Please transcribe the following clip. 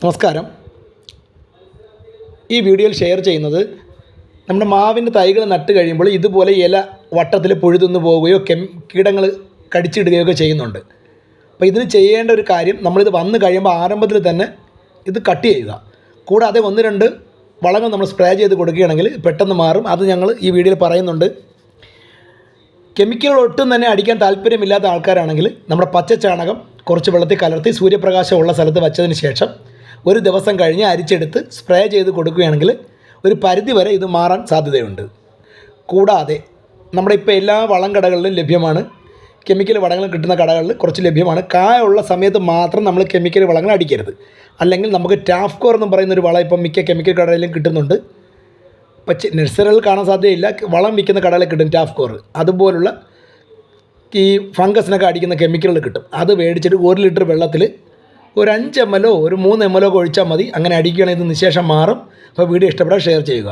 നമസ്കാരം. ഈ വീഡിയോയിൽ ഷെയർ ചെയ്യുന്നത് നമ്മുടെ മാവിൻ്റെ തൈകൾ നട്ട് കഴിയുമ്പോൾ ഇതുപോലെ ഇല വട്ടത്തിൽ പൊഴുതുന്നു പോവുകയോ കീടങ്ങൾ കടിച്ചിടുകയൊക്കെ ചെയ്യുന്നുണ്ട്. അപ്പോൾ ഇതിന് ചെയ്യേണ്ട ഒരു കാര്യം, നമ്മളിത് വന്നു കഴിയുമ്പോൾ ആരംഭത്തിൽ തന്നെ ഇത് കട്ട് ചെയ്യുക. കൂടാതെ 1-2 വളങ്ങൾ നമ്മൾ സ്പ്രേ ചെയ്ത് കൊടുക്കുകയാണെങ്കിൽ പെട്ടെന്ന് മാറും. അത് ഞങ്ങൾ ഈ വീഡിയോയിൽ പറയുന്നുണ്ട്. കെമിക്കലുകൾ ഒട്ടും തന്നെ അടിക്കാൻ താല്പര്യമില്ലാത്ത ആൾക്കാരാണെങ്കിൽ നമ്മുടെ പച്ച ചാണകം കുറച്ച് വെള്ളത്തിൽ കലർത്തി സൂര്യപ്രകാശമുള്ള സ്ഥലത്ത് വച്ചതിന് ശേഷം ഒരു ദിവസം കഴിഞ്ഞ് അരിച്ചെടുത്ത് സ്പ്രേ ചെയ്ത് കൊടുക്കുകയാണെങ്കിൽ ഒരു പരിധി വരെ ഇത് മാറാൻ സാധ്യതയുണ്ട്. കൂടാതെ നമ്മുടെ ഇപ്പോൾ എല്ലാ വളം കടകളിലും ലഭ്യമാണ്. കെമിക്കൽ വളങ്ങൾ കിട്ടുന്ന കടകളിൽ കുറച്ച് ലഭ്യമാണ്. കായുള്ള സമയത്ത് മാത്രം നമ്മൾ കെമിക്കൽ വളങ്ങൾ അടിക്കരുത്. അല്ലെങ്കിൽ നമുക്ക് ടാഫ്കോർ എന്ന് പറയുന്നൊരു വളം ഇപ്പം മിക്ക കെമിക്കൽ കടകളിലും കിട്ടുന്നുണ്ട്. ഇപ്പം നഴ്സറികളിൽ കാണാൻ സാധ്യതയില്ല. വളം വിൽക്കുന്ന കടകളിൽ കിട്ടും ടാഫ്കോർ. അതുപോലുള്ള ഈ ഫംഗസിനൊക്കെ അടിക്കുന്ന കെമിക്കലുകൾ കിട്ടും. അത് മേടിച്ചിട്ട് 1 ലിറ്റർ വെള്ളത്തിൽ ഒരു 5 ml ഒരു 3 ml ഒക്കെ ഒഴിച്ചാൽ മതി. അങ്ങനെ അടിക്കുകയാണെങ്കിൽ ഇത് നിശേഷം മാറും. അപ്പോൾ വീഡിയോ ഇഷ്ടപ്പെട്ടാൽ ഷെയർ ചെയ്യുക.